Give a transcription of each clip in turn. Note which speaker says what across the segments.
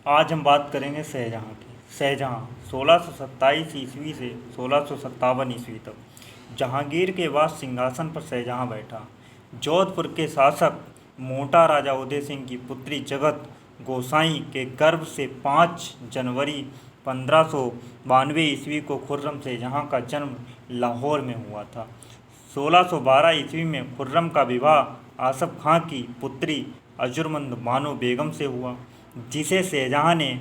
Speaker 1: आज हम बात करेंगे शाहजहाँ की। शाहजहाँ 1627 ईस्वी से 1657 ईस्वी तक जहांगीर के बाद सिंहासन पर शाहजहाँ बैठा। जोधपुर के शासक मोटा राजा उदय सिंह की पुत्री जगत गोसाई के गर्भ से 5 जनवरी 1592 ईस्वी को खुर्रम शाहजहाँ का जन्म लाहौर में हुआ था। 1612 ईस्वी में खुर्रम का विवाह आसफ खां की पुत्री अजुर्मंद बानो बेगम से हुआ, जिसे शाहजहाँ ने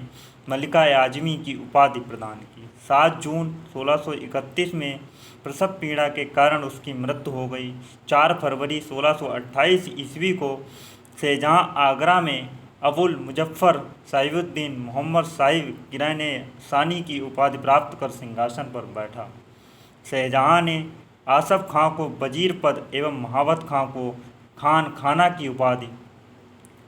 Speaker 1: मलिका आजमी की उपाधि प्रदान की। 7 जून 1631 में प्रसव पीड़ा के कारण उसकी मृत्यु हो गई। 4 फरवरी 1628 ईस्वी को शाहजहाँ आगरा में अबुल मुजफ्फर साहिबुद्दीन मोहम्मद साहिब गिराने सानी की उपाधि प्राप्त कर सिंहासन पर बैठा। शाहजहाँ ने आसफ खां को वजीर पद एवं महावत खां को खान खाना की उपाधि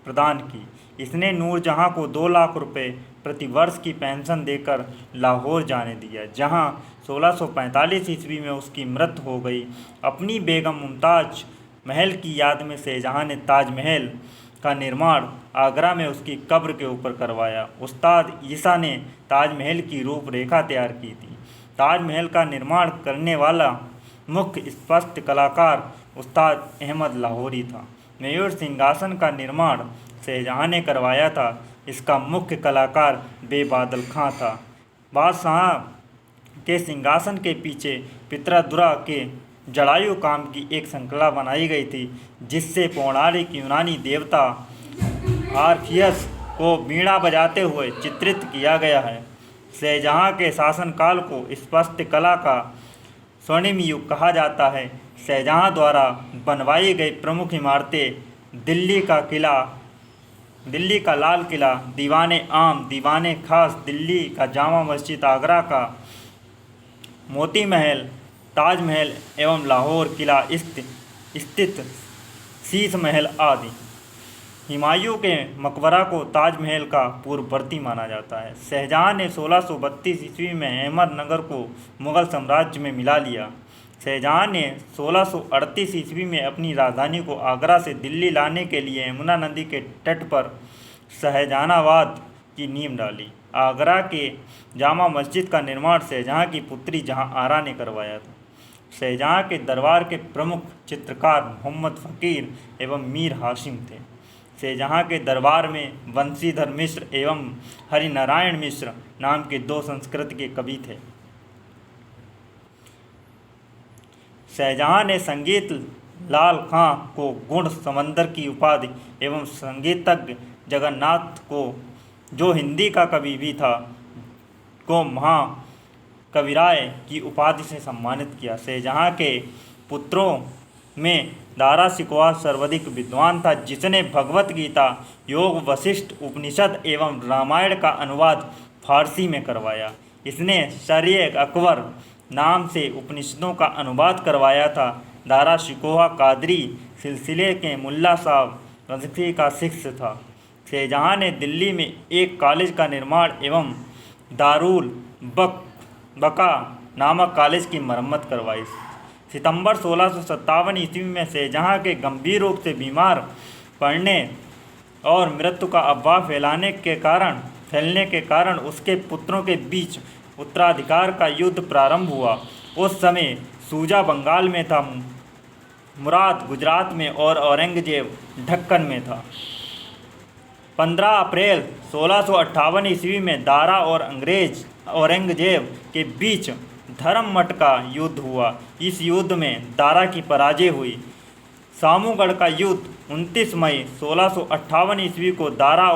Speaker 1: प्रदान की। इसने नूरजहाँ को 2 लाख रुपए प्रति वर्ष की पेंशन देकर लाहौर जाने दिया, जहाँ 1645 ईस्वी में उसकी मृत्यु हो गई। अपनी बेगम मुमताज महल की याद में शाहजहाँ ने ताजमहल का निर्माण आगरा में उसकी कब्र के ऊपर करवाया। उस्ताद ईसा ने ताजमहल की रूपरेखा तैयार की थी। ताजमहल का निर्माण करने वाला मुख्य स्पष्ट कलाकार उस्ताद अहमद लाहौरी था। मयूर सिंहासन का निर्माण शाहजहाँ ने करवाया था। इसका मुख्य कलाकार बेबादल खां था। बादशाह के सिंहासन के पीछे पितरादुरा के जड़ायु काम की एक श्रृंखला बनाई गई थी, जिससे पौराणिक यूनानी देवता आर्फियस को वीणा बजाते हुए चित्रित किया गया है। शाहजहाँ के शासनकाल को स्पष्ट कला का स्वर्णिम युग कहा जाता है। शाहजहाँ द्वारा बनवाई गई प्रमुख इमारतें दिल्ली का लाल किला, दीवाने आम, दीवाने खास, दिल्ली का जामा मस्जिद, आगरा का मोती महल, ताजमहल एवं लाहौर किला स्थित शीश महल आदि। हुमायूं के मकबरा को ताजमहल का पूर्ववर्ती माना जाता है। शाहजहाँ ने 1632 ईस्वी में अहमदनगर को मुगल साम्राज्य में मिला लिया। शाहजहाँ ने 1638 ईस्वी में अपनी राजधानी को आगरा से दिल्ली लाने के लिए यमुना नदी के तट पर शाहजहानाबाद की नींव डाली। आगरा के जामा मस्जिद का निर्माण शाहजहाँ की पुत्री जहाँ आरा ने करवाया था। शाहजहाँ के दरबार के प्रमुख चित्रकार मोहम्मद फ़कीर एवं मीर हाशिम थे। शाहजहाँ के दरबार में बंशीधर मिश्र एवं हरिनारायण मिश्र नाम के 2 संस्कृत के कवि थे। शाहजहाँ ने संगीत लाल खां को गुण समंदर की उपाधि एवं संगीतज्ञ जगन्नाथ को, जो हिंदी का कवि भी था, को महाकविराय की उपाधि से सम्मानित किया। शाहजहाँ के पुत्रों में दारा शिकोह सर्वाधिक विद्वान था, जिसने भगवत गीता, योग, वशिष्ठ उपनिषद एवं रामायण का अनुवाद फारसी में करवाया। इसने शरीय अकबर नाम से उपनिषदों का अनुवाद करवाया था। दारा शिकोह कादरी सिलसिले के मुल्ला साहब नकवी का शिष्य था। शाहजहाँ ने दिल्ली में एक कॉलेज का निर्माण एवं दारुल बका नामक कॉलेज की मरम्मत करवाई। सितंबर 1657 ईस्वी में शाहजहाँ के गंभीर रूप से बीमार पड़ने और मृत्यु का अफवाह फैलने के कारण उसके पुत्रों के बीच उत्तराधिकार का युद्ध प्रारंभ हुआ। उस समय सूजा बंगाल में था, मुराद गुजरात में और औरंगजेब ढक्कन में था। 15 अप्रैल 1658 ईस्वी में दारा और औरंगजेब के बीच धर्ममठ का युद्ध हुआ। इस युद्ध में दारा की पराजय हुई। सामूगढ़ का युद्ध 29 मई 1658 ईस्वी को दारा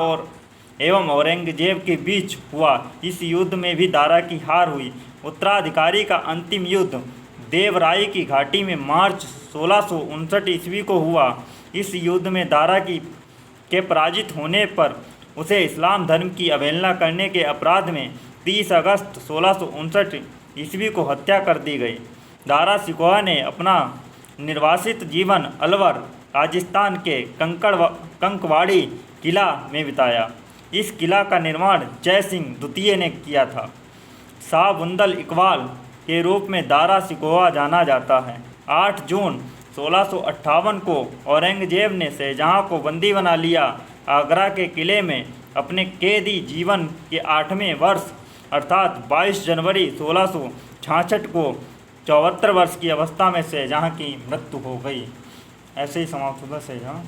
Speaker 1: एवं औरंगजेब के बीच हुआ। इस युद्ध में भी दारा की हार हुई। उत्तराधिकारी का अंतिम युद्ध देवराई की घाटी में मार्च 1659 ईस्वी को हुआ। इस युद्ध में दारा के पराजित होने पर उसे इस्लाम धर्म की अवहेलना करने के अपराध में 30 अगस्त 1659 ईस्वी को हत्या कर दी गई। दारा शिकोह ने अपना निर्वासित जीवन अलवर, राजस्थान के कंकवाड़ी किला में बिताया। इस किला का निर्माण जय सिंह द्वितीय ने किया था। शाह बुंदल इकबाल के रूप में दारा शिकोह जाना जाता है। 8 जून 1658 को औरंगजेब ने शाहजहाँ को बंदी बना लिया। आगरा के किले में अपने कैदी जीवन के 8वें वर्ष अर्थात 22 जनवरी 1666 को 74 वर्ष की अवस्था में शाहजहाँ की मृत्यु हो गई। ऐसे ही समाप्त होता शाहजहाँ।